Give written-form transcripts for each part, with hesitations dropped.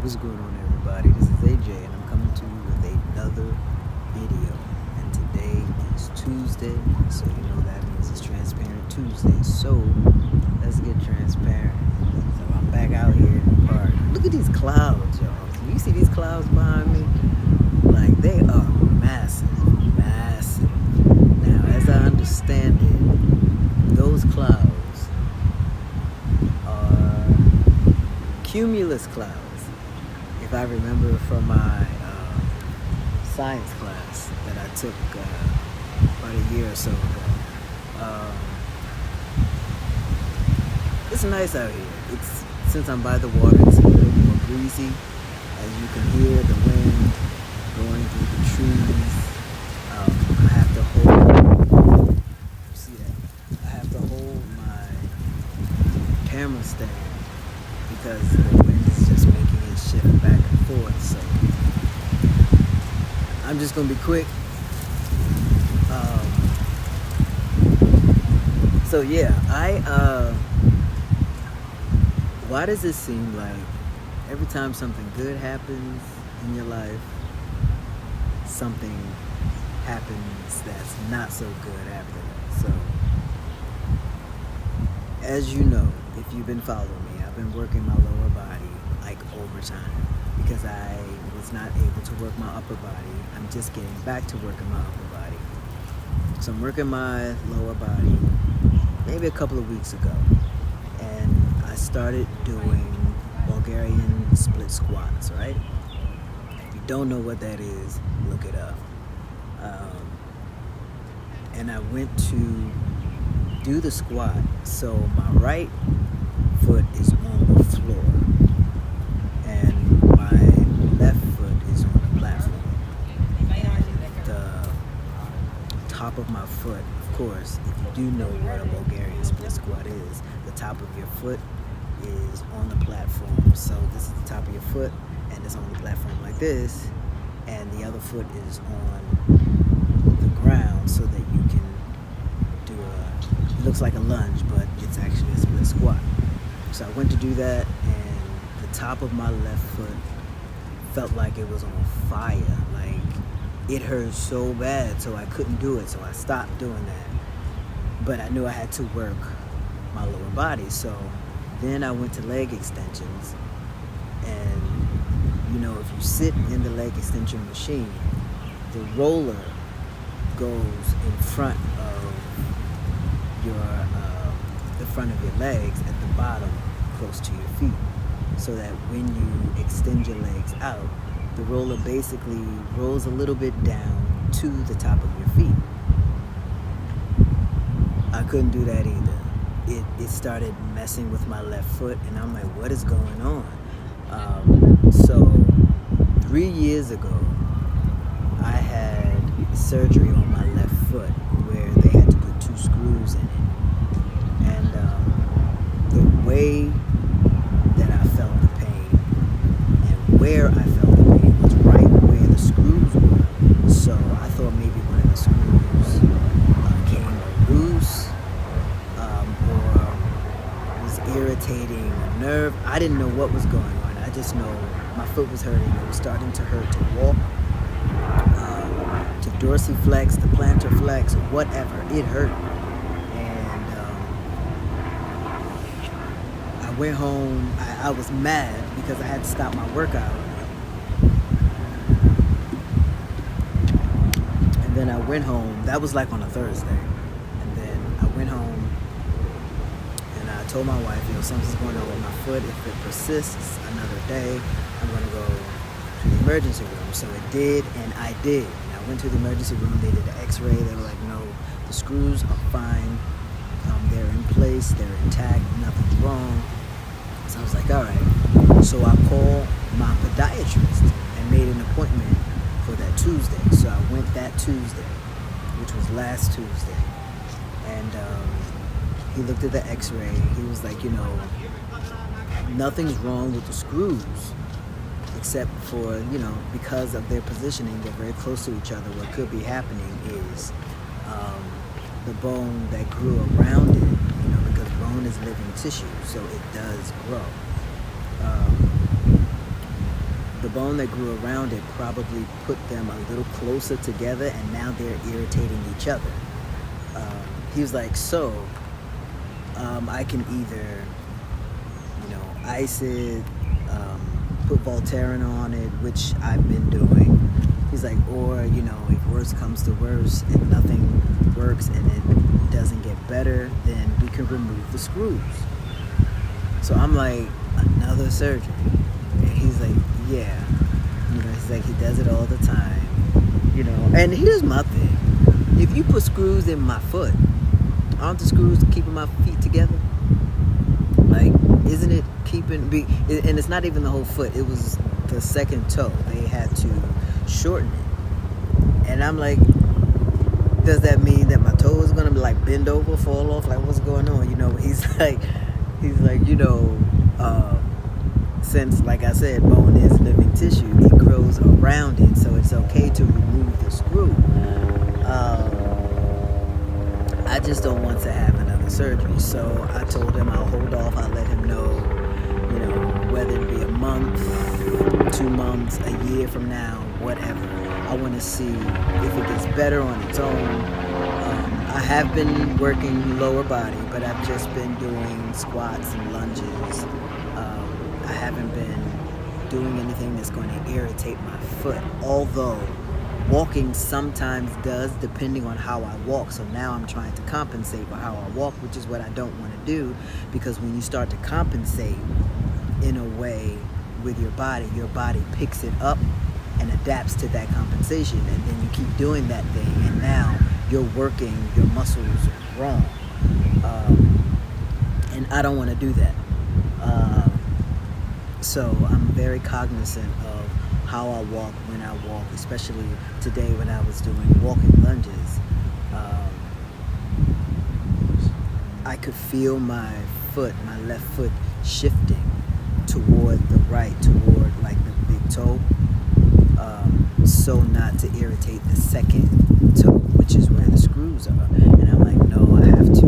What's going on, everybody? This is A.J. and I'm coming to you with another video. And today is Tuesday, so you know that means it's Transparent Tuesday. So let's get transparent. So I'm back out here in the park. Look at these clouds, y'all. Can you see these clouds behind me? Like, they are massive, massive. Now, as I understand it, those clouds are cumulus clouds. If I remember from my science class that I took about a year or so ago. It's nice out here. Since I'm by the water, it's a little more breezy. As you can hear the wind going through the trees. I have to hold, see that? I have to hold my camera stand because the wind is just making it shift back and forth. So I'm just gonna be quick. So yeah, why does it seem like every time something good happens in your life, something happens that's not so good after that? So, as you know, if you've been following me, I've been working my lower body like overtime because I was not able to work my upper body. I'm just getting back to working my upper body. So I'm working my lower body maybe a couple of weeks ago, and I started doing Bulgarian split squats, right? If you don't know what that is, look it up. And I went to do the squat, so my right foot is on the floor and my left foot is on the platform. And the top of my foot, of course, if you do know what a Bulgarian split squat is, the top of your foot is on the platform. So this is the top of your foot and it's on the platform like this, and the other foot is on the ground so that you can do it looks like a lunge, but it's actually a split squat. So I went to do that, and the top of my left foot felt like it was on fire. Like, it hurt so bad, so I couldn't do it. So I stopped doing that. But I knew I had to work my lower body. So then I went to leg extensions. And, you know, if you sit in the leg extension machine, the roller goes in front of the front of your legs at the bottom, close to your feet, so that when you extend your legs out, the roller basically rolls a little bit down to the top of your feet. I couldn't do that either. It started messing with my left foot, and I'm like, what is going on? So 3 years ago, I had surgery on my left foot where they had to put 2 screws in it. And the way that I felt the pain and where I felt the pain was right where the screws were. So I thought maybe one of the screws came loose or was irritating a nerve. I didn't know what was going on. I just know my foot was hurting. It was starting to hurt to walk, to dorsiflex, the plantar flex, whatever. It hurt. I went home. I was mad because I had to stop my workout. And then I went home. That was like on a Thursday. And then I went home and I told my wife, something's going on with my foot. If it persists another day, I'm going to go to the emergency room. So it did, and I did. And I went to the emergency room. They did an x-ray. They were like, no, the screws are fine. They're in place. They're intact. Nothing's wrong. So I was like, all right. So I called my podiatrist and made an appointment for that Tuesday. So I went that Tuesday, which was last Tuesday. And he looked at the x-ray. He was like, nothing's wrong with the screws, except for, because of their positioning, they're very close to each other. What could be happening is the bone that grew around it, because bone is living tissue, so it does grow. the bone that grew around it probably put them a little closer together, and now they're irritating each other. He was like, so I can either, ice it, put Voltaren on it, which I've been doing. He's like, or, if worse comes to worse and nothing works and it doesn't get better, then we can remove the screws. So I'm like, another surgery? And he's like, yeah. He's like, he does it all the time. And here's my thing. If you put screws in my foot, aren't the screws keeping my feet together? Like, isn't it keeping... And it's not even the whole foot. It was the second toe. They had to shorten it. And I'm like, does that mean that my toe is going to like bend over, fall off? Like, what's going on? He's like, since, like I said, bone is living tissue, it grows around it, so it's okay to remove the screw. I just don't want to have another surgery, so I told him I'll hold off. I'll let him know, whether it be a month, 2 months, a year from now, whatever. I want to see if it gets better on its own. I have been working lower body, but I've just been doing squats and lunges. I haven't been doing anything that's going to irritate my foot, although walking sometimes does, depending on how I walk. So now I'm trying to compensate for how I walk, which is what I don't want to do, because when you start to compensate in a way with your body picks it up and adapts to that compensation, and then you keep doing that thing, and now you're working your muscles wrong. And I don't want to do that. So I'm very cognizant of how I walk, when I walk, especially today when I was doing walking lunges. I could feel my left foot shifting toward the right, toward like the big toe, so not to irritate the second toe, which is where the screws are. And I'm like, no, I have to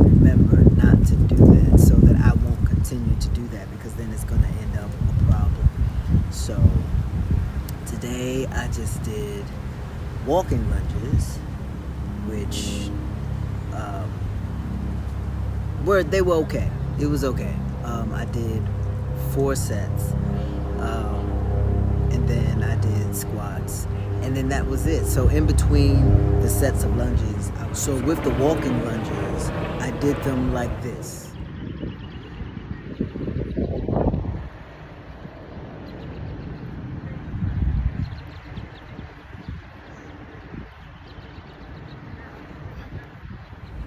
remember not to do that, so that I won't continue to do that, because then it's going to end up a problem. So today I just did walking lunges, which they were okay. It was okay. I did 4 sets, and then I did squats, and then that was it. So in between the sets of lunges, so with the walking lunges, I did them like this.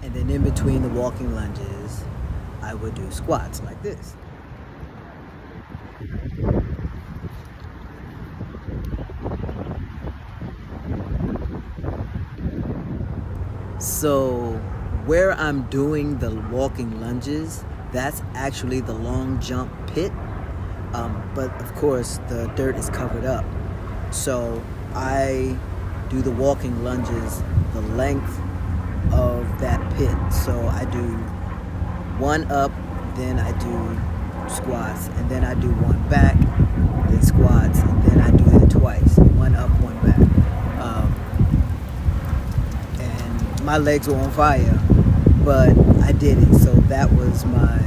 And then in between the walking lunges, I would do squats like this. So where I'm doing the walking lunges, that's actually the long jump pit. But of course the dirt is covered up. So I do the walking lunges the length of that pit. So I do 1 up, then I do squats, and then I do 1 back, then squats, and then I do that twice. 1 up, 1 back. And my legs were on fire, but I did it. So that was my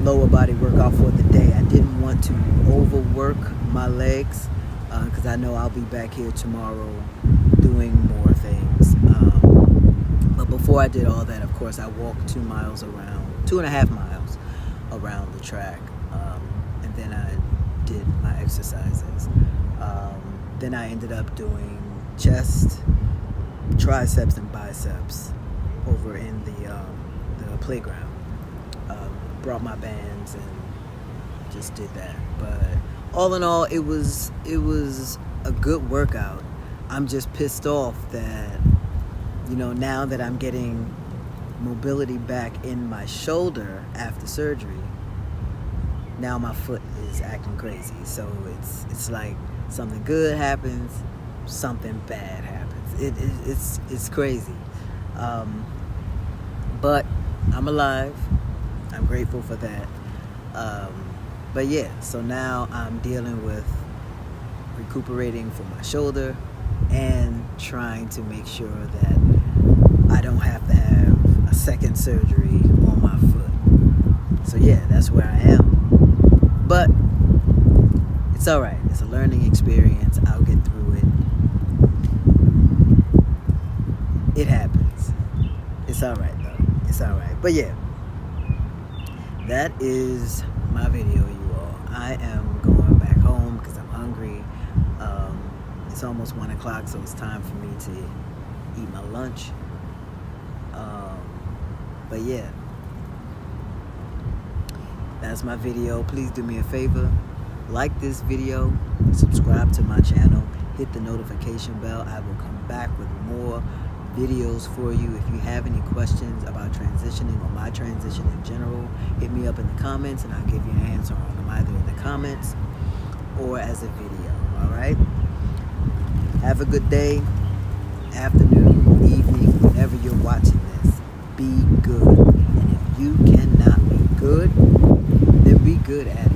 lower body workout for the day. I didn't want to overwork my legs, because I know I'll be back here tomorrow doing more things. But before I did all that, of course, I walked 2.5 miles around the track, and then I did my exercises. Then I ended up doing chest, triceps, and biceps over in the playground. Brought my bands and just did that. But all in all, it was a good workout. I'm just pissed off that, now that I'm getting mobility back in my shoulder after surgery, now my foot is acting crazy. So it's like something good happens, something bad happens. It's crazy. But I'm alive. I'm grateful for that. But yeah, so now I'm dealing with recuperating from my shoulder and trying to make sure that I don't have to have a second surgery on my foot. So yeah, that's where I am. But it's alright. It's a learning experience. I'll get through it. It happens. It's alright though. It's alright. But yeah, that is my video, you all. I am going back home because I'm hungry. It's almost 1 o'clock, so it's time for me to eat my lunch. But yeah, that's my video. Please do me a favor, like this video, subscribe to my channel, hit the notification bell. I will come back with more videos for you. If you have any questions about transitioning or my transition in general, hit me up in the comments and I'll give you an answer on them, either in the comments or as a video. Alright? Have a good day, afternoon, evening, whenever you're watching this. Be good. And if you cannot be good, then be good at it.